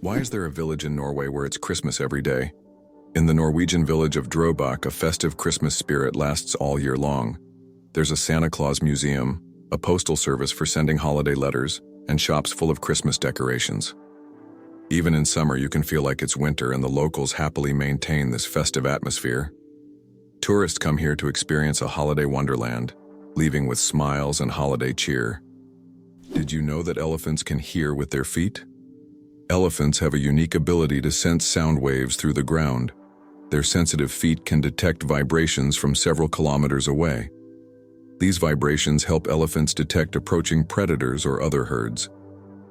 Why is there a village in Norway where it's Christmas every day? In the Norwegian village of Drøbak, a festive Christmas spirit lasts all year long. There's a Santa Claus museum, a postal service for sending holiday letters, and shops full of Christmas decorations. Even in summer, you can feel like it's winter, and the locals happily maintain this festive atmosphere. Tourists come here to experience a holiday wonderland, leaving with smiles and holiday cheer. Did you know that elephants can hear with their feet? Elephants have a unique ability to sense sound waves through the ground. Their sensitive feet can detect vibrations from several kilometers away. These vibrations help elephants detect approaching predators or other herds.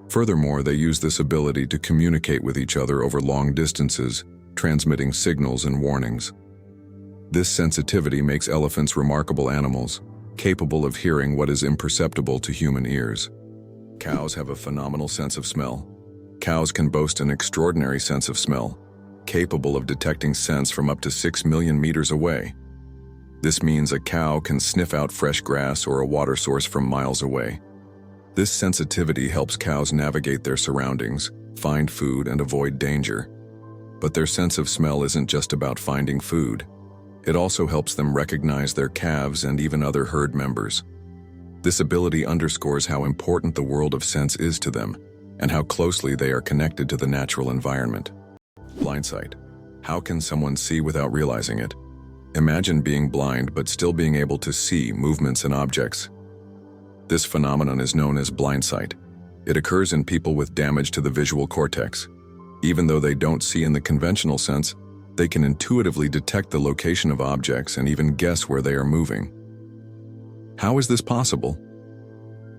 Furthermore, they use this ability to communicate with each other over long distances, transmitting signals and warnings. This sensitivity makes elephants remarkable animals, capable of hearing what is imperceptible to human ears. Cows have a phenomenal sense of smell. Cows can boast an extraordinary sense of smell, capable of detecting scents from up to 6 million meters away. This means a cow can sniff out fresh grass or a water source from miles away. This sensitivity helps cows navigate their surroundings, find food, and avoid danger. But their sense of smell isn't just about finding food. It also helps them recognize their calves and even other herd members. This ability underscores how important the world of scents is to them, and how closely they are connected to the natural environment. Blindsight. How can someone see without realizing it? Imagine being blind but still being able to see movements and objects. This phenomenon is known as blindsight. It occurs in people with damage to the visual cortex. Even though they don't see in the conventional sense, they can intuitively detect the location of objects and even guess where they are moving. How is this possible?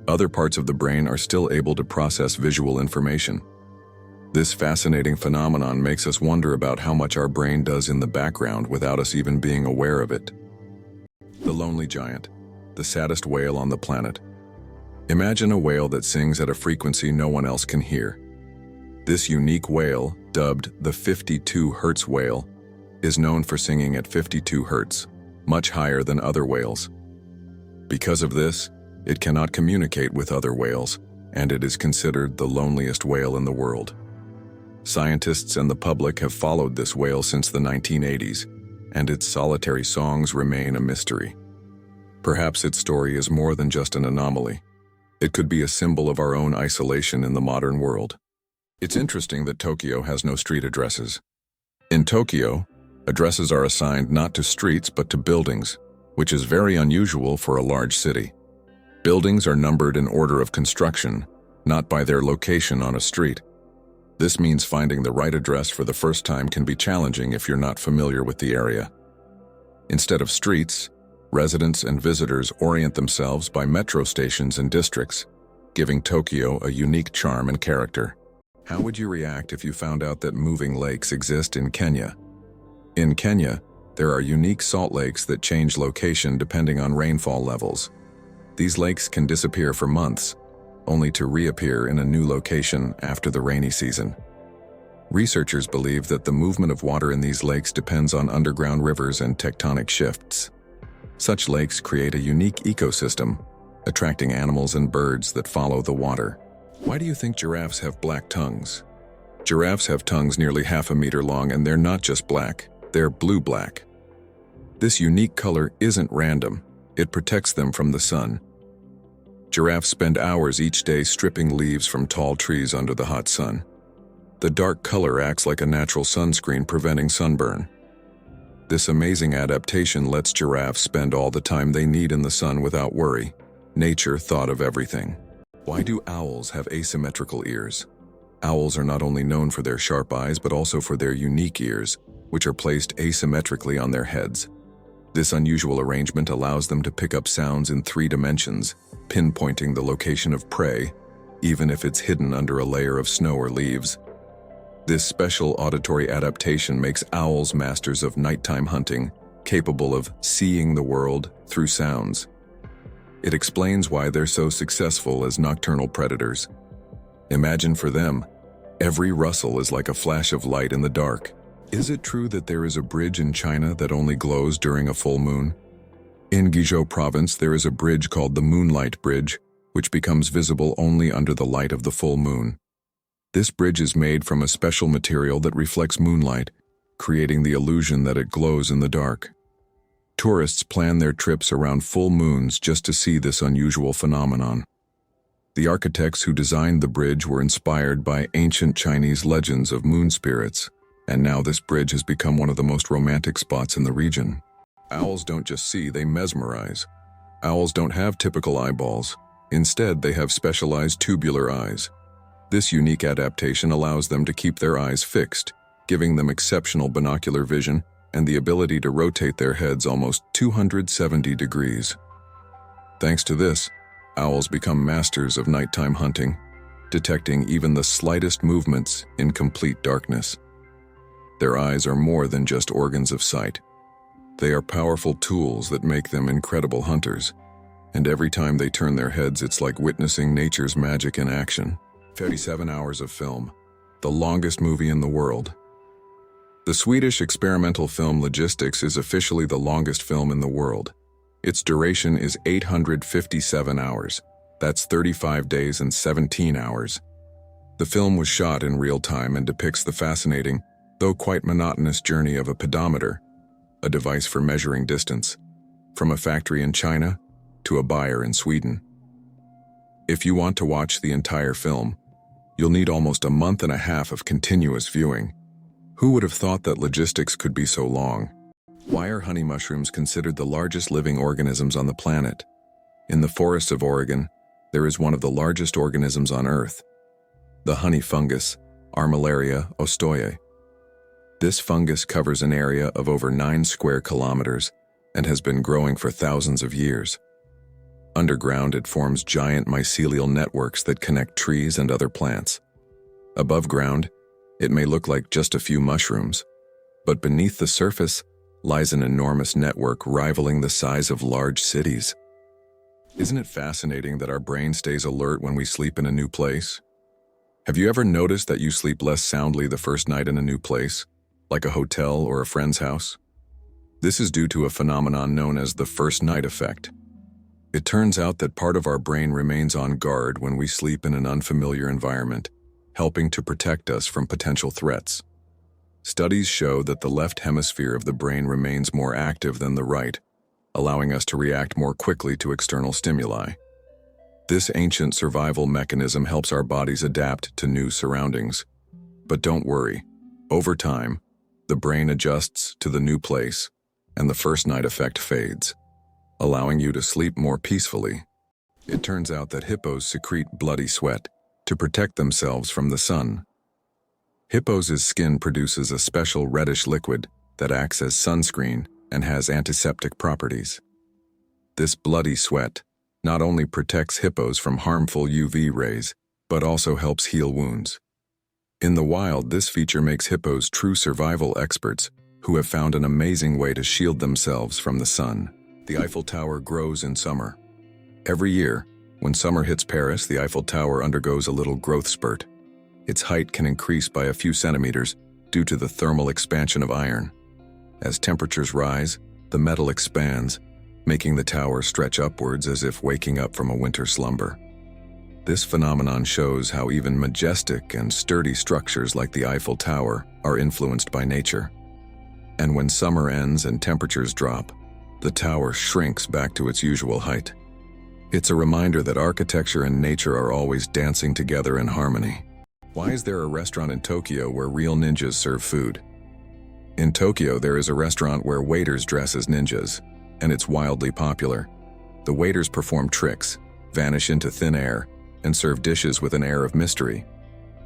Other parts of the brain are still able to process visual information. This fascinating phenomenon makes us wonder about how much our brain does in the background without us even being aware of it. The lonely giant, the saddest whale on the planet. Imagine a whale that sings at a frequency no one else can hear. This unique whale, dubbed the 52 Hertz whale, is known for singing at 52 Hertz, much higher than other whales. Because of this, it cannot communicate with other whales, and it is considered the loneliest whale in the world. Scientists and the public have followed this whale since the 1980s, and its solitary songs remain a mystery. Perhaps its story is more than just an anomaly. It could be a symbol of our own isolation in the modern world. It's interesting that Tokyo has no street addresses. In Tokyo, addresses are assigned not to streets but to buildings, which is very unusual for a large city. Buildings are numbered in order of construction, not by their location on a street. This means finding the right address for the first time can be challenging if you're not familiar with the area. Instead of streets, residents and visitors orient themselves by metro stations and districts, giving Tokyo a unique charm and character. How would you react if you found out that moving lakes exist in Kenya? In Kenya, there are unique salt lakes that change location depending on rainfall levels. These lakes can disappear for months, only to reappear in a new location after the rainy season. Researchers believe that the movement of water in these lakes depends on underground rivers and tectonic shifts. Such lakes create a unique ecosystem, attracting animals and birds that follow the water. Why do you think giraffes have black tongues? Giraffes have tongues nearly half a meter long, and they're not just black, they're blue-black. This unique color isn't random. It protects them from the sun. Giraffes spend hours each day stripping leaves from tall trees under the hot sun. The dark color acts like a natural sunscreen, preventing sunburn. This amazing adaptation lets giraffes spend all the time they need in the sun without worry. Nature thought of everything. Why do owls have asymmetrical ears? Owls are not only known for their sharp eyes but also for their unique ears, which are placed asymmetrically on their heads. This unusual arrangement allows them to pick up sounds in 3 dimensions, pinpointing the location of prey, even if it's hidden under a layer of snow or leaves. This special auditory adaptation makes owls masters of nighttime hunting, capable of seeing the world through sounds. It explains why they're so successful as nocturnal predators. Imagine for them, every rustle is like a flash of light in the dark. Is it true that there is a bridge in China that only glows during a full moon? In Guizhou province, there is a bridge called the Moonlight Bridge, which becomes visible only under the light of the full moon. This bridge is made from a special material that reflects moonlight, creating the illusion that it glows in the dark. Tourists plan their trips around full moons just to see this unusual phenomenon. The architects who designed the bridge were inspired by ancient Chinese legends of moon spirits, and now this bridge has become one of the most romantic spots in the region. Owls don't just see, they mesmerize. Owls don't have typical eyeballs. Instead, they have specialized tubular eyes. This unique adaptation allows them to keep their eyes fixed, giving them exceptional binocular vision and the ability to rotate their heads almost 270 degrees. Thanks to this, owls become masters of nighttime hunting, detecting even the slightest movements in complete darkness. Their eyes are more than just organs of sight. They are powerful tools that make them incredible hunters, and every time they turn their heads, it's like witnessing nature's magic in action. 37 hours of film, the longest movie in the world. The Swedish experimental film Logistics is officially the longest film in the world. Its duration is 857 hours. That's 35 days and 17 hours. The film was shot in real time and depicts the fascinating, though quite monotonous journey of a pedometer, a device for measuring distance, from a factory in China to a buyer in Sweden. If you want to watch the entire film, you'll need almost a month and a half of continuous viewing. Who would have thought that logistics could be so long? Why are honey mushrooms considered the largest living organisms on the planet? In the forests of Oregon, there is one of the largest organisms on Earth, the honey fungus, Armillaria ostoyae. This fungus covers an area of over 9 square kilometers and has been growing for thousands of years. Underground, it forms giant mycelial networks that connect trees and other plants. Above ground, it may look like just a few mushrooms, but beneath the surface lies an enormous network rivaling the size of large cities. Isn't it fascinating that our brain stays alert when we sleep in a new place? Have you ever noticed that you sleep less soundly the first night in a new place, like a hotel or a friend's house? This is due to a phenomenon known as the first night effect. It turns out that part of our brain remains on guard when we sleep in an unfamiliar environment, helping to protect us from potential threats. Studies show that the left hemisphere of the brain remains more active than the right, allowing us to react more quickly to external stimuli. This ancient survival mechanism helps our bodies adapt to new surroundings. But don't worry, over time, the brain adjusts to the new place, and the first night effect fades, allowing you to sleep more peacefully. It turns out that hippos secrete bloody sweat to protect themselves from the sun. Hippos' skin produces a special reddish liquid that acts as sunscreen and has antiseptic properties. This bloody sweat not only protects hippos from harmful UV rays, but also helps heal wounds. In the wild, this feature makes hippos true survival experts who have found an amazing way to shield themselves from the sun. The Eiffel Tower grows in summer. Every year, when summer hits Paris, the Eiffel Tower undergoes a little growth spurt. Its height can increase by a few centimeters due to the thermal expansion of iron. As temperatures rise, the metal expands, making the tower stretch upwards as if waking up from a winter slumber. This phenomenon shows how even majestic and sturdy structures like the Eiffel Tower are influenced by nature. And when summer ends and temperatures drop, the tower shrinks back to its usual height. It's a reminder that architecture and nature are always dancing together in harmony. Why is there a restaurant in Tokyo where real ninjas serve food? In Tokyo, there is a restaurant where waiters dress as ninjas, and it's wildly popular. The waiters perform tricks, vanish into thin air, and serve dishes with an air of mystery.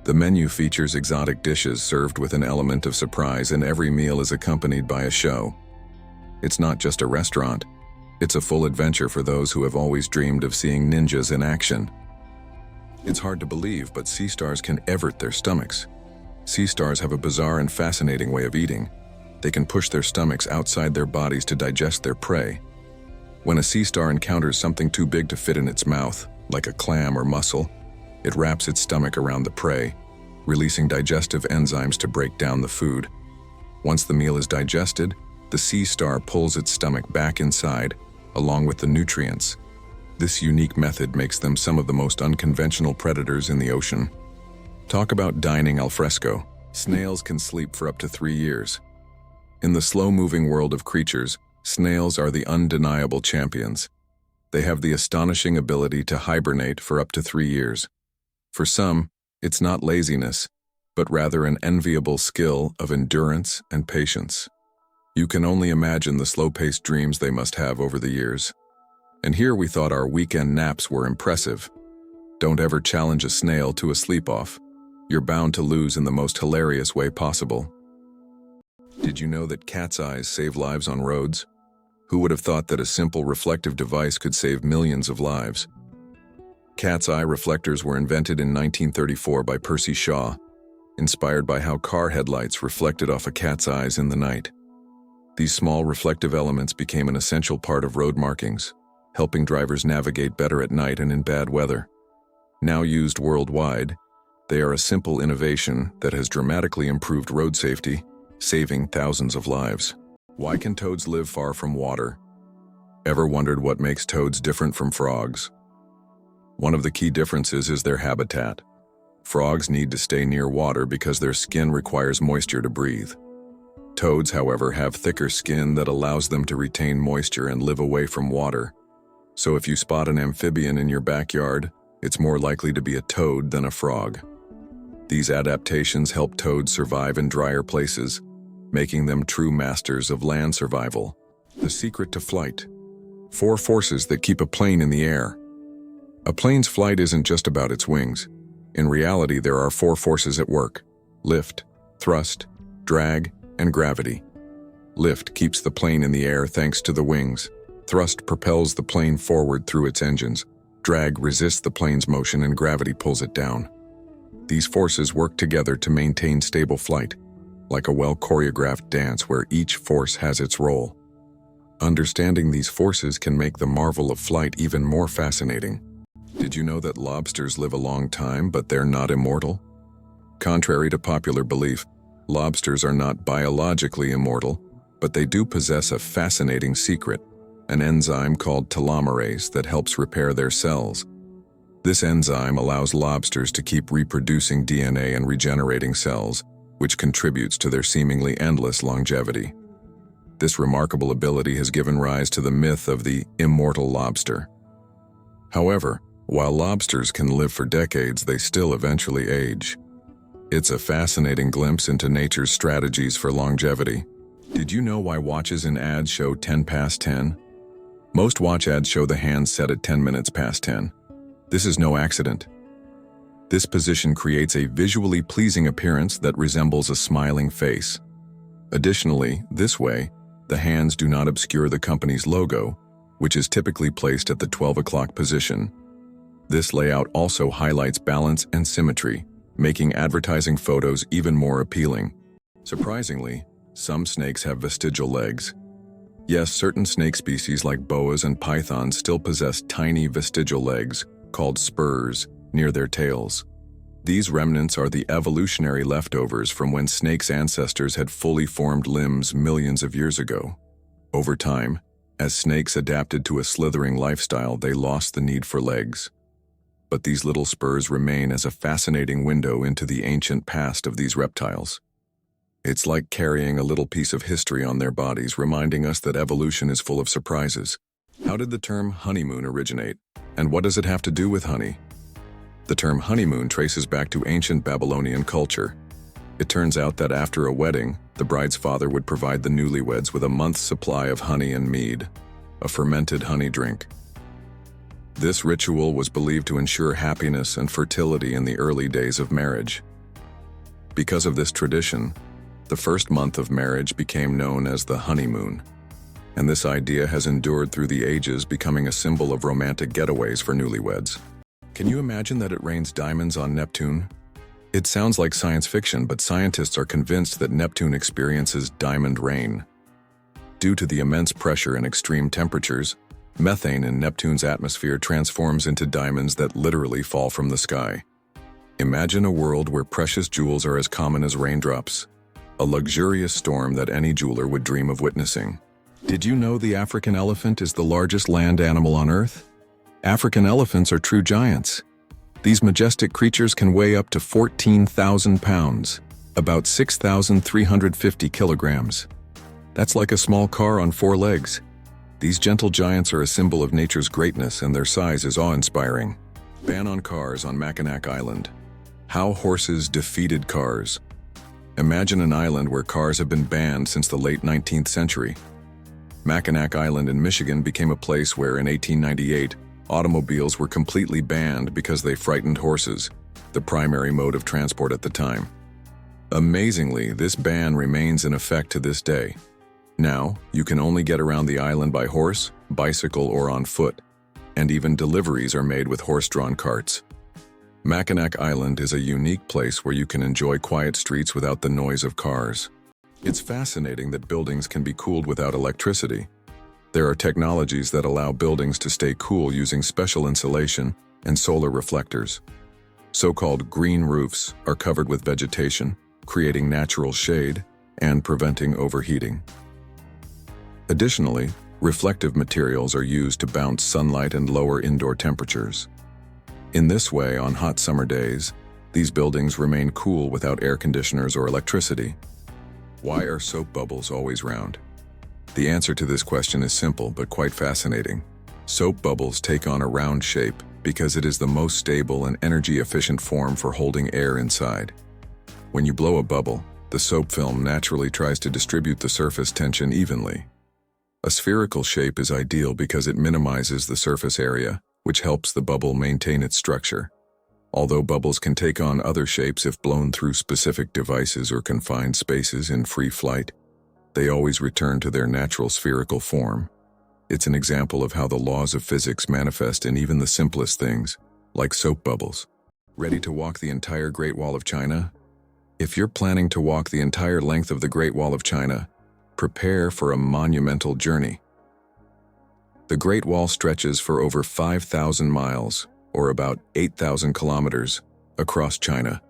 The menu features exotic dishes served with an element of surprise, and every meal is accompanied by a show. It's not just a restaurant. It's a full adventure for those who have always dreamed of seeing ninjas in action. It's hard to believe, but sea stars can evert their stomachs. Sea stars have a bizarre and fascinating way of eating. They can push their stomachs outside their bodies to digest their prey. When a sea star encounters something too big to fit in its mouth, like a clam or mussel, it wraps its stomach around the prey, releasing digestive enzymes to break down the food. Once the meal is digested, the sea star pulls its stomach back inside, along with the nutrients. This unique method makes them some of the most unconventional predators in the ocean. Talk about dining al fresco. Snails can sleep for up to 3 years. In the slow-moving world of creatures, snails are the undeniable champions. They have the astonishing ability to hibernate for up to 3 years. For some, it's not laziness, but rather an enviable skill of endurance and patience. You can only imagine the slow-paced dreams they must have over the years. And here we thought our weekend naps were impressive. Don't ever challenge a snail to a sleep-off. You're bound to lose in the most hilarious way possible. Did you know that cat's eyes save lives on roads? Who would have thought that a simple reflective device could save millions of lives? Cat's eye reflectors were invented in 1934 by Percy Shaw, inspired by how car headlights reflected off a cat's eyes in the night. These small reflective elements became an essential part of road markings, helping drivers navigate better at night and in bad weather. Now used worldwide, they are a simple innovation that has dramatically improved road safety, saving thousands of lives. Why can toads live far from water? Ever wondered what makes toads different from frogs? One of the key differences is their habitat. Frogs need to stay near water because their skin requires moisture to breathe. Toads, however, have thicker skin that allows them to retain moisture and live away from water. So if you spot an amphibian in your backyard, it's more likely to be a toad than a frog. These adaptations help toads survive in drier places, making them true masters of land survival. The secret to flight. 4 forces that keep a plane in the air. A plane's flight isn't just about its wings. In reality, there are 4 forces at work: lift, thrust, drag, and gravity. Lift keeps the plane in the air thanks to the wings. Thrust propels the plane forward through its engines. Drag resists the plane's motion and gravity pulls it down. These forces work together to maintain stable flight, like a well-choreographed dance where each force has its role. Understanding these forces can make the marvel of flight even more fascinating. Did you know that lobsters live a long time, but they're not immortal? Contrary to popular belief, lobsters are not biologically immortal, but they do possess a fascinating secret, an enzyme called telomerase that helps repair their cells. This enzyme allows lobsters to keep reproducing DNA and regenerating cells, which contributes to their seemingly endless longevity. This remarkable ability has given rise to the myth of the immortal lobster. However, while lobsters can live for decades, they still eventually age. It's a fascinating glimpse into nature's strategies for longevity. Did you know why watches in ads show 10 past 10? Most watch ads show the hands set at 10 minutes past 10. This is no accident. This position creates a visually pleasing appearance that resembles a smiling face. Additionally, this way, the hands do not obscure the company's logo, which is typically placed at the 12 o'clock position. This layout also highlights balance and symmetry, making advertising photos even more appealing. Surprisingly, some snakes have vestigial legs. Yes, certain snake species like boas and pythons still possess tiny vestigial legs, called spurs, near their tails. These remnants are the evolutionary leftovers from when snakes' ancestors had fully formed limbs millions of years ago. Over time, as snakes adapted to a slithering lifestyle, they lost the need for legs. But these little spurs remain as a fascinating window into the ancient past of these reptiles. It's like carrying a little piece of history on their bodies, reminding us that evolution is full of surprises. How did the term honeymoon originate? And what does it have to do with honey? The term honeymoon traces back to ancient Babylonian culture. It turns out that after a wedding, the bride's father would provide the newlyweds with a month's supply of honey and mead, a fermented honey drink. This ritual was believed to ensure happiness and fertility in the early days of marriage. Because of this tradition, the first month of marriage became known as the honeymoon, and this idea has endured through the ages, becoming a symbol of romantic getaways for newlyweds. Can you imagine that it rains diamonds on Neptune? It sounds like science fiction, but scientists are convinced that Neptune experiences diamond rain. Due to the immense pressure and extreme temperatures, methane in Neptune's atmosphere transforms into diamonds that literally fall from the sky. Imagine a world where precious jewels are as common as raindrops, a luxurious storm that any jeweler would dream of witnessing. Did you know the African elephant is the largest land animal on Earth? African elephants are true giants. These majestic creatures can weigh up to 14,000 pounds, about 6,350 kilograms. That's like a small car on 4 legs. These gentle giants are a symbol of nature's greatness, and their size is awe-inspiring. Ban on cars on Mackinac Island. How horses defeated cars. Imagine an island where cars have been banned since the late 19th century. Mackinac Island in Michigan became a place where, in 1898, automobiles were completely banned because they frightened horses, the primary mode of transport at the time. Amazingly, this ban remains in effect to this day. Now, you can only get around the island by horse, bicycle, or on foot, and even deliveries are made with horse-drawn carts. Mackinac Island is a unique place where you can enjoy quiet streets without the noise of cars. It's fascinating that buildings can be cooled without electricity. There are technologies that allow buildings to stay cool using special insulation and solar reflectors. So-called green roofs are covered with vegetation, creating natural shade and preventing overheating. Additionally, reflective materials are used to bounce sunlight and lower indoor temperatures. In this way, on hot summer days, these buildings remain cool without air conditioners or electricity. Why are soap bubbles always round? The answer to this question is simple but quite fascinating. Soap bubbles take on a round shape because it is the most stable and energy-efficient form for holding air inside. When you blow a bubble, the soap film naturally tries to distribute the surface tension evenly. A spherical shape is ideal because it minimizes the surface area, which helps the bubble maintain its structure. Although bubbles can take on other shapes if blown through specific devices or confined spaces in free flight, they always return to their natural spherical form. It's an example of how the laws of physics manifest in even the simplest things, like soap bubbles. Ready to walk the entire Great Wall of China? If you're planning to walk the entire length of the Great Wall of China, prepare for a monumental journey. The Great Wall stretches for over 5,000 miles, or about 8,000 kilometers, across China.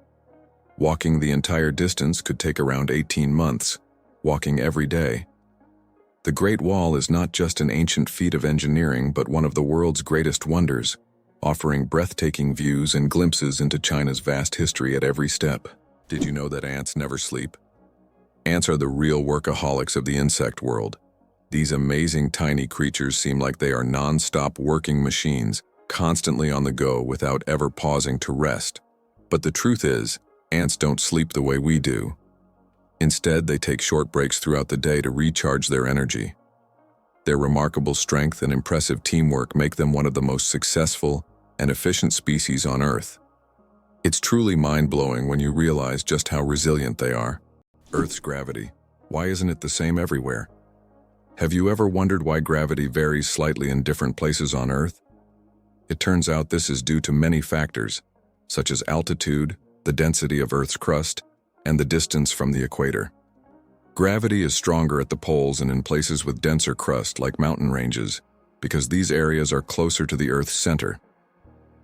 Walking the entire distance could take around 18 months, walking every day. The Great Wall is not just an ancient feat of engineering, but one of the world's greatest wonders, offering breathtaking views and glimpses into China's vast history at every step. Did you know that ants never sleep? Ants are the real workaholics of the insect world. These amazing tiny creatures seem like they are non-stop working machines, constantly on the go without ever pausing to rest. But the truth is, ants don't sleep the way we do. Instead, they take short breaks throughout the day to recharge their energy. Their remarkable strength and impressive teamwork make them one of the most successful and efficient species on Earth. It's truly mind-blowing when you realize just how resilient they are. Earth's gravity. Why isn't it the same everywhere? Have you ever wondered why gravity varies slightly in different places on Earth? It turns out this is due to many factors, such as altitude, the density of Earth's crust, and the distance from the equator. Gravity is stronger at the poles and in places with denser crust like mountain ranges, because these areas are closer to the Earth's center.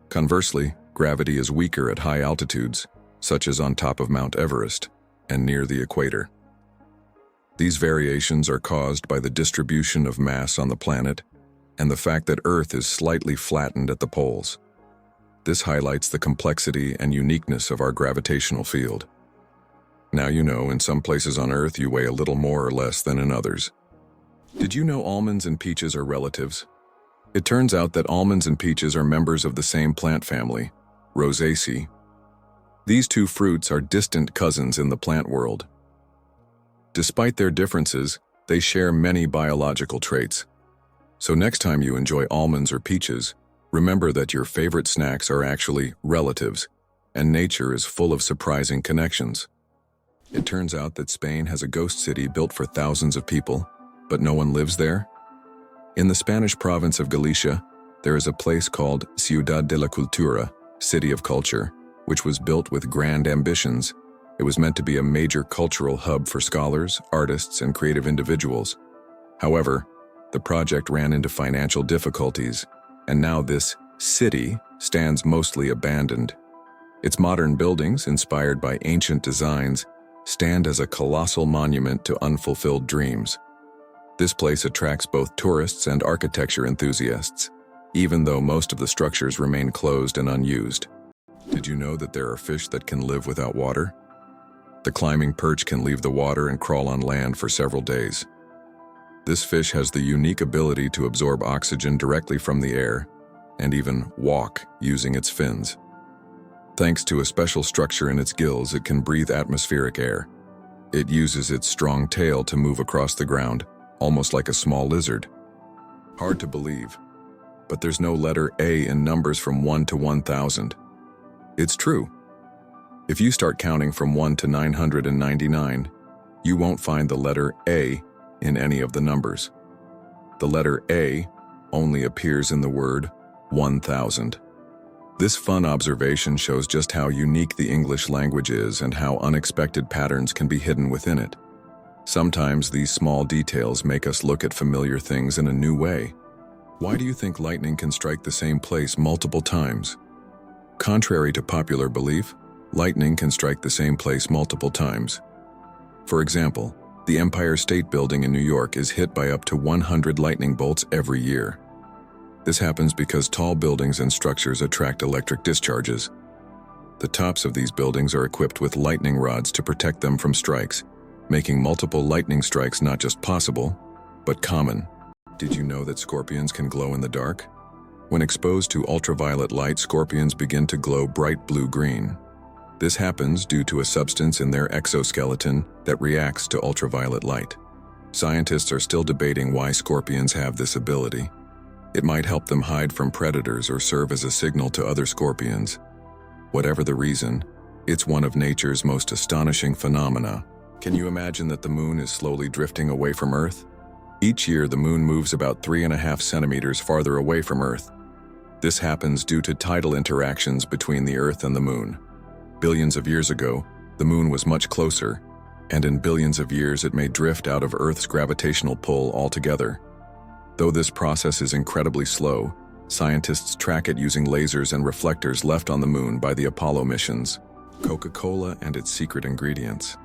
Conversely, gravity is weaker at high altitudes, such as on top of Mount Everest and near the equator. These variations are caused by the distribution of mass on the planet and the fact that Earth is slightly flattened at the poles. This highlights the complexity and uniqueness of our gravitational field. Now you know, in some places on Earth you weigh a little more or less than in others. Did you know almonds and peaches are relatives? It turns out that almonds and peaches are members of the same plant family, Rosaceae. These two fruits are distant cousins in the plant world. Despite their differences, they share many biological traits. So next time you enjoy almonds or peaches, remember that your favorite snacks are actually relatives, and nature is full of surprising connections. It turns out that Spain has a ghost city built for thousands of people, but no one lives there. In the Spanish province of Galicia, there is a place called Ciudad de la Cultura, City of Culture, which was built with grand ambitions. It was meant to be a major cultural hub for scholars, artists, and creative individuals. However, the project ran into financial difficulties, and now this city stands mostly abandoned. Its modern buildings, inspired by ancient designs, stand as a colossal monument to unfulfilled dreams. This place attracts both tourists and architecture enthusiasts, even though most of the structures remain closed and unused. Did you know that there are fish that can live without water? The climbing perch can leave the water and crawl on land for several days. This fish has the unique ability to absorb oxygen directly from the air and even walk using its fins. Thanks to a special structure in its gills, it can breathe atmospheric air. It uses its strong tail to move across the ground, almost like a small lizard. Hard to believe, but there's no letter A in numbers from 1 to 1,000. It's true. If you start counting from 1 to 999, you won't find the letter A in any of the numbers. The letter A only appears in the word 1,000. This fun observation shows just how unique the English language is and how unexpected patterns can be hidden within it. Sometimes these small details make us look at familiar things in a new way. Why do you think lightning can strike the same place multiple times? Contrary to popular belief, lightning can strike the same place multiple times. For example, the Empire State Building in New York is hit by up to 100 lightning bolts every year. This happens because tall buildings and structures attract electric discharges. The tops of these buildings are equipped with lightning rods to protect them from strikes, making multiple lightning strikes not just possible, but common. Did you know that scorpions can glow in the dark? When exposed to ultraviolet light, scorpions begin to glow bright blue-green. This happens due to a substance in their exoskeleton that reacts to ultraviolet light. Scientists are still debating why scorpions have this ability. It might help them hide from predators or serve as a signal to other scorpions. Whatever the reason, it's one of nature's most astonishing phenomena. Can you imagine that the moon is slowly drifting away from Earth? Each year, the moon moves about 3.5 centimeters farther away from Earth. This happens due to tidal interactions between the Earth and the moon. Billions of years ago, the moon was much closer, and in billions of years it may drift out of Earth's gravitational pull altogether. Though this process is incredibly slow, scientists track it using lasers and reflectors left on the moon by the Apollo missions. Coca-Cola and its secret ingredients.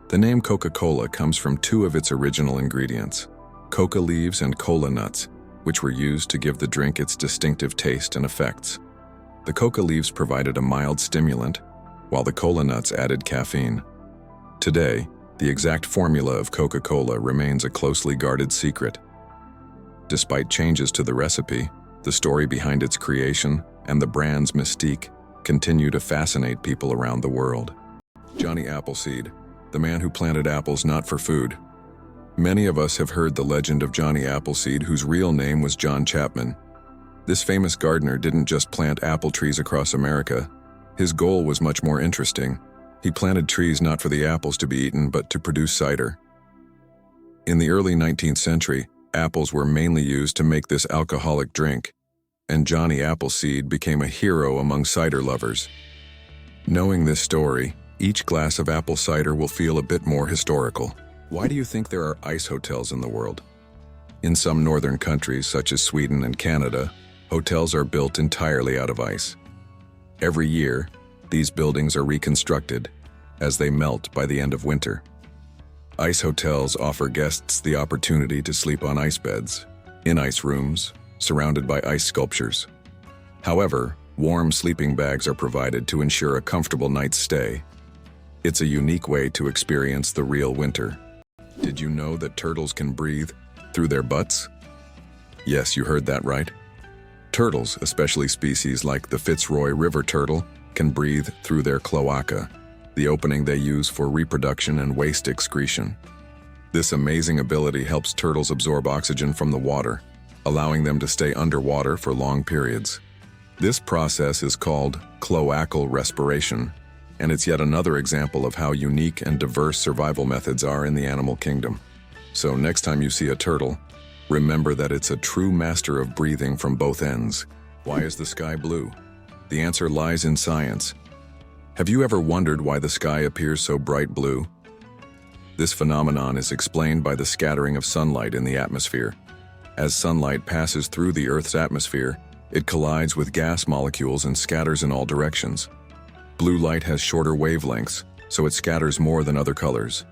The name Coca-Cola comes from two of its original ingredients, coca leaves and cola nuts, which were used to give the drink its distinctive taste and effects. The coca leaves provided a mild stimulant, while the cola nuts added caffeine. Today, the exact formula of Coca-Cola remains a closely guarded secret. Despite changes to the recipe, the story behind its creation and the brand's mystique continue to fascinate people around the world. Johnny Appleseed, the man who planted apples not for food. Many of us have heard the legend of Johnny Appleseed, whose real name was John Chapman. This famous gardener didn't just plant apple trees across America. His goal was much more interesting. He planted trees not for the apples to be eaten, but to produce cider. In the early 19th century, apples were mainly used to make this alcoholic drink, and Johnny Appleseed became a hero among cider lovers. Knowing this story, each glass of apple cider will feel a bit more historical. Why do you think there are ice hotels in the world? In some northern countries, such as Sweden and Canada, hotels are built entirely out of ice. Every year, these buildings are reconstructed as they melt by the end of winter. Ice hotels offer guests the opportunity to sleep on ice beds, in ice rooms, surrounded by ice sculptures. However, warm sleeping bags are provided to ensure a comfortable night's stay. It's a unique way to experience the real winter. Did you know that turtles can breathe through their butts? Yes, you heard that right. Turtles, especially species like the Fitzroy River turtle, can breathe through their cloaca, the opening they use for reproduction and waste excretion. This amazing ability helps turtles absorb oxygen from the water, allowing them to stay underwater for long periods. This process is called cloacal respiration, and it's yet another example of how unique and diverse survival methods are in the animal kingdom. So next time you see a turtle, remember that it's a true master of breathing from both ends. Why is the sky blue? The answer lies in science. Have you ever wondered why the sky appears so bright blue? This phenomenon is explained by the scattering of sunlight in the atmosphere. As sunlight passes through the Earth's atmosphere, it collides with gas molecules and scatters in all directions. Blue light has shorter wavelengths, so it scatters more than other colors.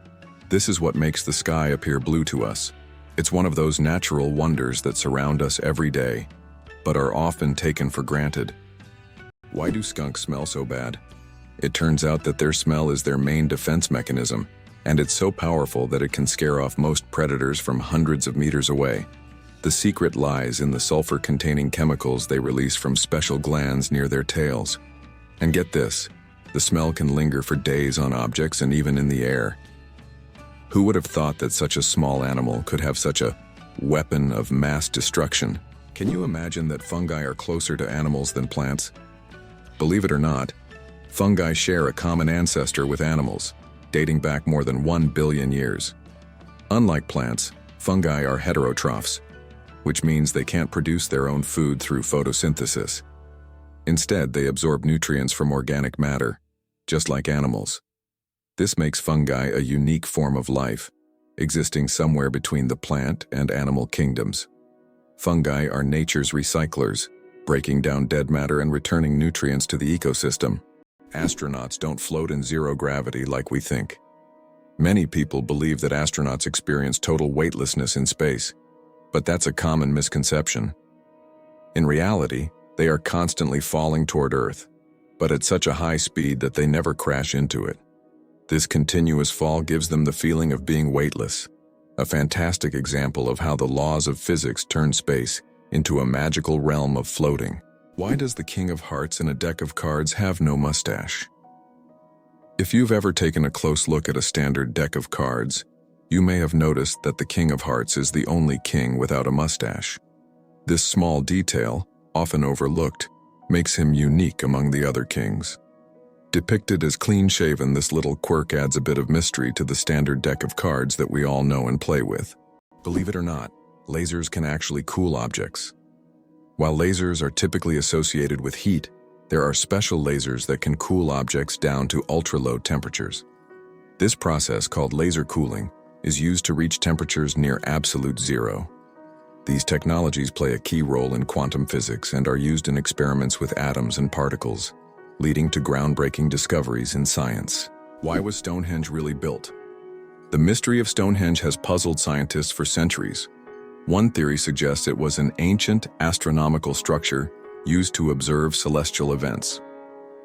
This is what makes the sky appear blue to us. It's one of those natural wonders that surround us every day, but are often taken for granted. Why do skunks smell so bad? It turns out that their smell is their main defense mechanism, and it's so powerful that it can scare off most predators from hundreds of meters away. The secret lies in the sulfur-containing chemicals they release from special glands near their tails. And get this, the smell can linger for days on objects and even in the air. Who would have thought that such a small animal could have such a weapon of mass destruction? Can you imagine that fungi are closer to animals than plants? Believe it or not, fungi share a common ancestor with animals, dating back more than 1 billion years. Unlike plants, fungi are heterotrophs, which means they can't produce their own food through photosynthesis. Instead, they absorb nutrients from organic matter, just like animals. This makes fungi a unique form of life, existing somewhere between the plant and animal kingdoms. Fungi are nature's recyclers, breaking down dead matter and returning nutrients to the ecosystem. Astronauts don't float in zero gravity like we think. Many people believe that astronauts experience total weightlessness in space, but that's a common misconception. In reality, they are constantly falling toward Earth, but at such a high speed that they never crash into it. This continuous fall gives them the feeling of being weightless, a fantastic example of how the laws of physics turn space into a magical realm of floating. Why does the King of Hearts in a deck of cards have no mustache? If you've ever taken a close look at a standard deck of cards, you may have noticed that the King of Hearts is the only king without a mustache. This small detail, often overlooked, makes him unique among the other kings. Depicted as clean-shaven, this little quirk adds a bit of mystery to the standard deck of cards that we all know and play with. Believe it or not, lasers can actually cool objects. While lasers are typically associated with heat, there are special lasers that can cool objects down to ultra-low temperatures. This process, called laser cooling, is used to reach temperatures near absolute zero. These technologies play a key role in quantum physics and are used in experiments with atoms and particles, leading to groundbreaking discoveries in science. Why was Stonehenge really built? The mystery of Stonehenge has puzzled scientists for centuries. One theory suggests it was an ancient astronomical structure used to observe celestial events.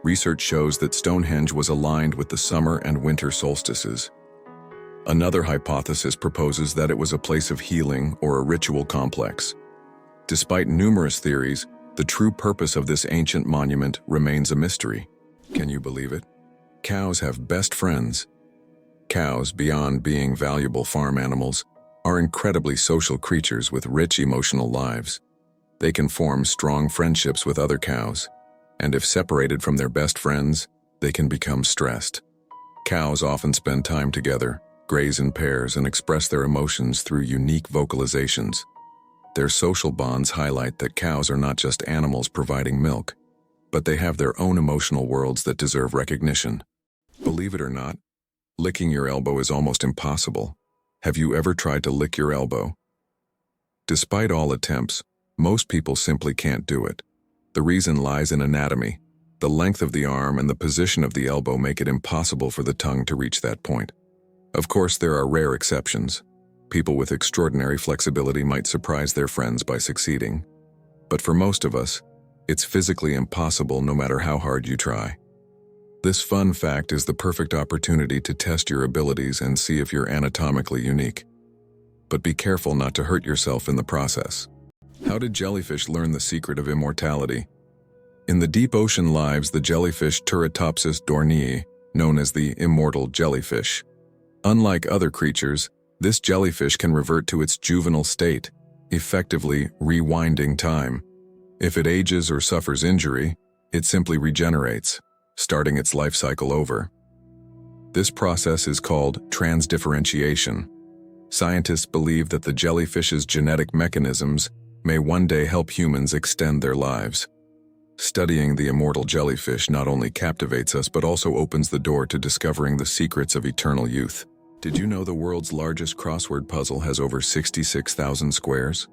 Research shows that Stonehenge was aligned with the summer and winter solstices. Another hypothesis proposes that it was a place of healing or a ritual complex. Despite numerous theories, the true purpose of this ancient monument remains a mystery. Can you believe it? Cows have best friends. Cows, beyond being valuable farm animals, are incredibly social creatures with rich emotional lives. They can form strong friendships with other cows, and if separated from their best friends, they can become stressed. Cows often spend time together, graze in pairs, and express their emotions through unique vocalizations. Their social bonds highlight that cows are not just animals providing milk, but they have their own emotional worlds that deserve recognition. Believe it or not, licking your elbow is almost impossible. Have you ever tried to lick your elbow? Despite all attempts, most people simply can't do it. The reason lies in anatomy. The length of the arm and the position of the elbow make it impossible for the tongue to reach that point. Of course, there are rare exceptions. People with extraordinary flexibility might surprise their friends by succeeding. But for most of us, it's physically impossible no matter how hard you try. This fun fact is the perfect opportunity to test your abilities and see if you're anatomically unique. But be careful not to hurt yourself in the process. How did jellyfish learn the secret of immortality? In the deep ocean lives the jellyfish Turritopsis dohrnii, known as the immortal jellyfish. Unlike other creatures, this jellyfish can revert to its juvenile state, effectively rewinding time. If it ages or suffers injury, it simply regenerates, starting its life cycle over. This process is called transdifferentiation. Scientists believe that the jellyfish's genetic mechanisms may one day help humans extend their lives. Studying the immortal jellyfish not only captivates us but also opens the door to discovering the secrets of eternal youth. Did you know the world's largest crossword puzzle has over 66,000 squares?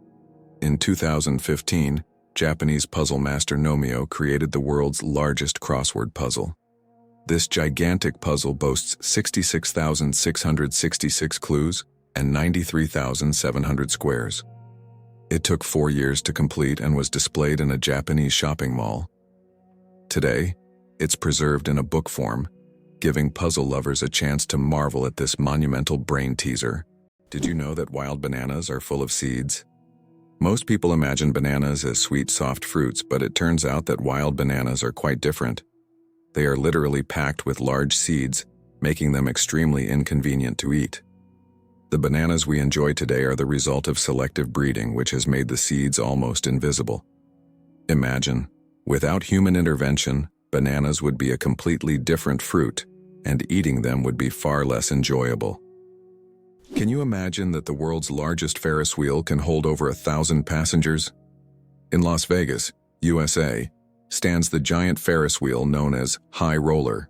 In 2015, Japanese puzzle master Nomio created the world's largest crossword puzzle. This gigantic puzzle boasts 66,666 clues and 93,700 squares. It took 4 years to complete and was displayed in a Japanese shopping mall. Today, it's preserved in a book form, giving puzzle lovers a chance to marvel at this monumental brain teaser. Did you know that wild bananas are full of seeds? Most people imagine bananas as sweet, soft fruits, but it turns out that wild bananas are quite different. They are literally packed with large seeds, making them extremely inconvenient to eat. The bananas we enjoy today are the result of selective breeding, which has made the seeds almost invisible. Imagine, without human intervention, bananas would be a completely different fruit, and eating them would be far less enjoyable. Can you imagine that the world's largest Ferris wheel can hold over 1,000 passengers? In Las Vegas, USA, stands the giant Ferris wheel known as High Roller.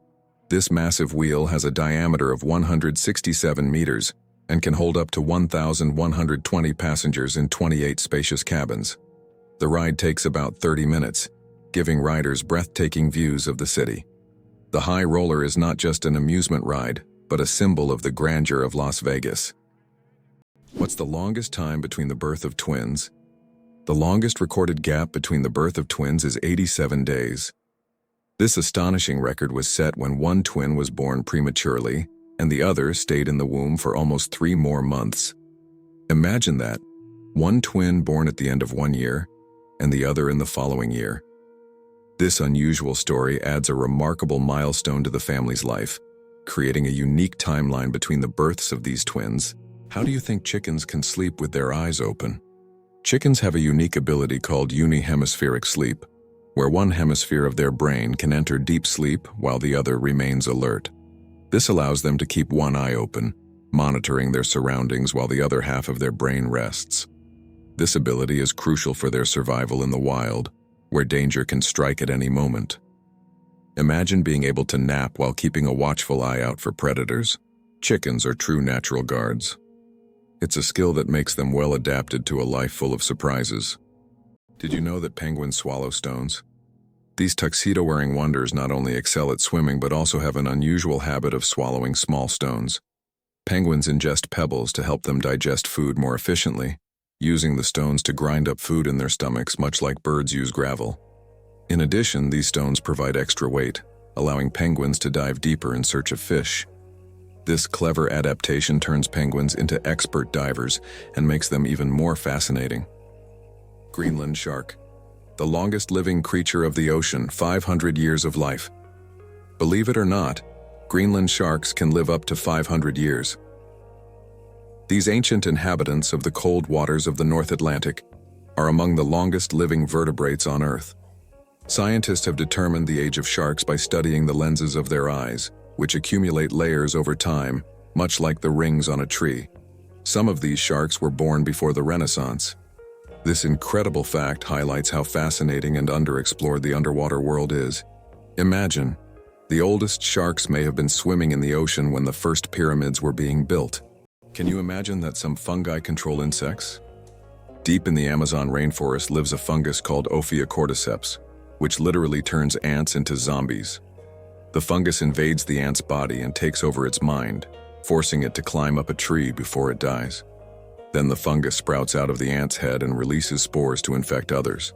This massive wheel has a diameter of 167 meters and can hold up to 1,120 passengers in 28 spacious cabins. The ride takes about 30 minutes, giving riders breathtaking views of the city. The High Roller is not just an amusement ride, but a symbol of the grandeur of Las Vegas. What's the longest time between the birth of twins? The longest recorded gap between the birth of twins is 87 days. This astonishing record was set when one twin was born prematurely, and the other stayed in the womb for almost 3 more months. Imagine that, one twin born at the end of 1 year, and the other in the following year. This unusual story adds a remarkable milestone to the family's life, creating a unique timeline between the births of these twins. How do you think chickens can sleep with their eyes open? Chickens have a unique ability called unihemispheric sleep, where one hemisphere of their brain can enter deep sleep while the other remains alert. This allows them to keep one eye open, monitoring their surroundings while the other half of their brain rests. This ability is crucial for their survival in the wild, where danger can strike at any moment. Imagine being able to nap while keeping a watchful eye out for predators. Chickens are true natural guards. It's a skill that makes them well adapted to a life full of surprises. Did you know that penguins swallow stones? These tuxedo-wearing wonders not only excel at swimming but also have an unusual habit of swallowing small stones. Penguins ingest pebbles to help them digest food more efficiently, using the stones to grind up food in their stomachs much like birds use gravel. In addition, these stones provide extra weight, allowing penguins to dive deeper in search of fish. This clever adaptation turns penguins into expert divers and makes them even more fascinating. Greenland shark, the longest living creature of the ocean, 500 years of life. Believe it or not, Greenland sharks can live up to 500 years. These ancient inhabitants of the cold waters of the North Atlantic are among the longest living vertebrates on Earth. Scientists have determined the age of sharks by studying the lenses of their eyes, which accumulate layers over time, much like the rings on a tree. Some of these sharks were born before the Renaissance. This incredible fact highlights how fascinating and underexplored the underwater world is. Imagine, the oldest sharks may have been swimming in the ocean when the first pyramids were being built. Can you imagine that some fungi control insects? Deep in the Amazon rainforest lives a fungus called Ophiocordyceps, which literally turns ants into zombies. The fungus invades the ant's body and takes over its mind, forcing it to climb up a tree before it dies. Then the fungus sprouts out of the ant's head and releases spores to infect others.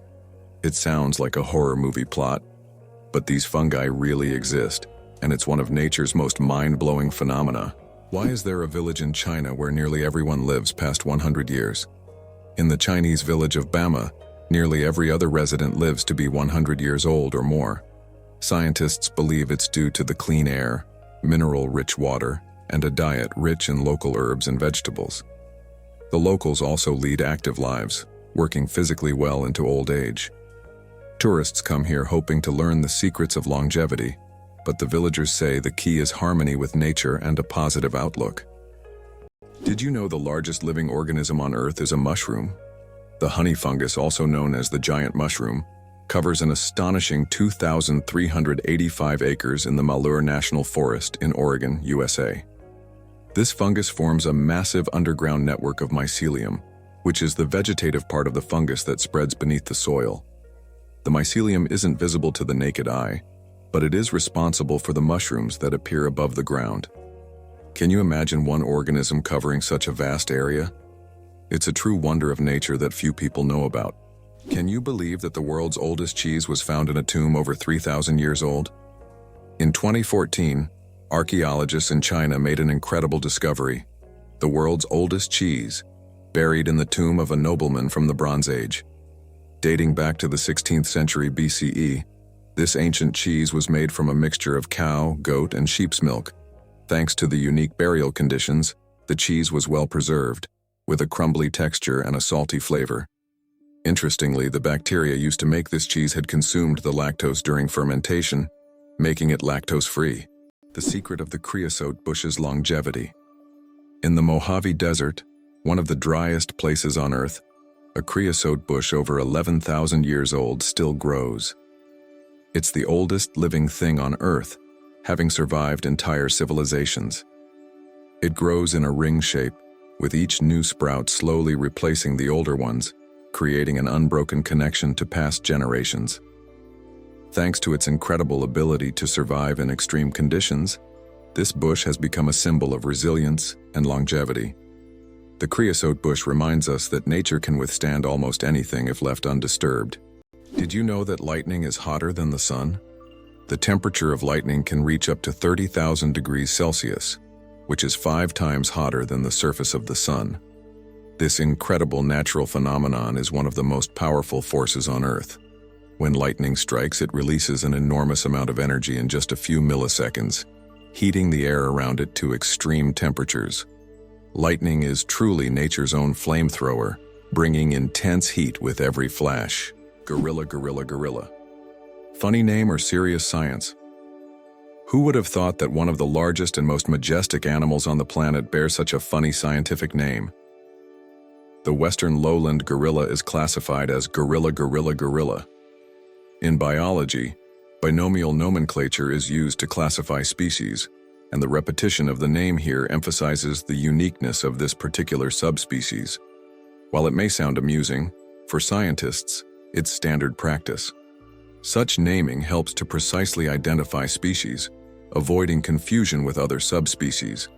It sounds like a horror movie plot, but these fungi really exist, and it's one of nature's most mind-blowing phenomena. Why is there a village in China where nearly everyone lives past 100 years? In the Chinese village of Bama, nearly every other resident lives to be 100 years old or more. Scientists believe it's due to the clean air, mineral-rich water, and a diet rich in local herbs and vegetables. The locals also lead active lives, working physically well into old age. Tourists come here hoping to learn the secrets of longevity, but the villagers say the key is harmony with nature and a positive outlook. Did you know the largest living organism on Earth is a mushroom? The honey fungus, also known as the giant mushroom, covers an astonishing 2,385 acres in the Malheur National Forest in Oregon, USA. This fungus forms a massive underground network of mycelium, which is the vegetative part of the fungus that spreads beneath the soil. The mycelium isn't visible to the naked eye, but it is responsible for the mushrooms that appear above the ground. Can you imagine one organism covering such a vast area? It's a true wonder of nature that few people know about. Can you believe that the world's oldest cheese was found in a tomb over 3,000 years old? In 2014, archaeologists in China made an incredible discovery: the world's oldest cheese, buried in the tomb of a nobleman from the Bronze Age. Dating back to the 16th century BCE, this ancient cheese was made from a mixture of cow, goat, and sheep's milk. Thanks to the unique burial conditions, the cheese was well preserved, with a crumbly texture and a salty flavor. Interestingly, the bacteria used to make this cheese had consumed the lactose during fermentation, making it lactose-free. The secret of the creosote bush's longevity. In the Mojave Desert, one of the driest places on Earth, a creosote bush over 11,000 years old still grows. It's the oldest living thing on Earth, having survived entire civilizations. It grows in a ring shape, with each new sprout slowly replacing the older ones, creating an unbroken connection to past generations. Thanks to its incredible ability to survive in extreme conditions, this bush has become a symbol of resilience and longevity. The creosote bush reminds us that nature can withstand almost anything if left undisturbed. Did you know that lightning is hotter than the sun? The temperature of lightning can reach up to 30,000 degrees Celsius, which is 5 times hotter than the surface of the sun. This incredible natural phenomenon is one of the most powerful forces on Earth. When lightning strikes, it releases an enormous amount of energy in just a few milliseconds, heating the air around it to extreme temperatures. Lightning is truly nature's own flamethrower, bringing intense heat with every flash. Gorilla, gorilla, gorilla. Funny name or serious science? Who would have thought that one of the largest and most majestic animals on the planet bears such a funny scientific name? The western lowland gorilla is classified as gorilla, gorilla, gorilla. In biology, binomial nomenclature is used to classify species, and the repetition of the name here emphasizes the uniqueness of this particular subspecies. While it may sound amusing, for scientists, it's standard practice. Such naming helps to precisely identify species, avoiding confusion with other subspecies.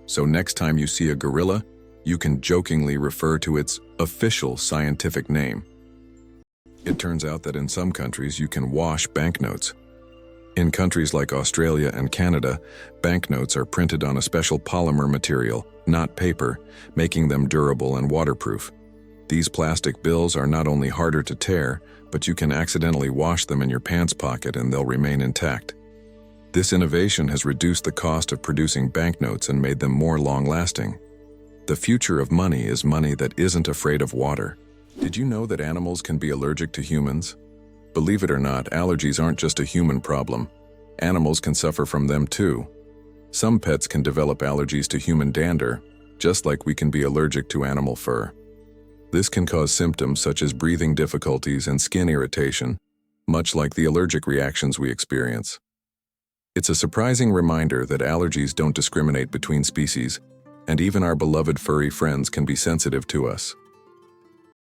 So next time you see a gorilla, you can jokingly refer to its official scientific name. It turns out that in some countries you can wash banknotes. In countries like Australia and Canada, banknotes are printed on a special polymer material, not paper, making them durable and waterproof. These plastic bills are not only harder to tear, but you can accidentally wash them in your pants pocket and they'll remain intact. This innovation has reduced the cost of producing banknotes and made them more long-lasting. The future of money is money that isn't afraid of water. Did you know that animals can be allergic to humans? Believe it or not, allergies aren't just a human problem. Animals can suffer from them too. Some pets can develop allergies to human dander, just like we can be allergic to animal fur. This can cause symptoms such as breathing difficulties and skin irritation, much like the allergic reactions we experience. It's a surprising reminder that allergies don't discriminate between species, and even our beloved furry friends can be sensitive to us.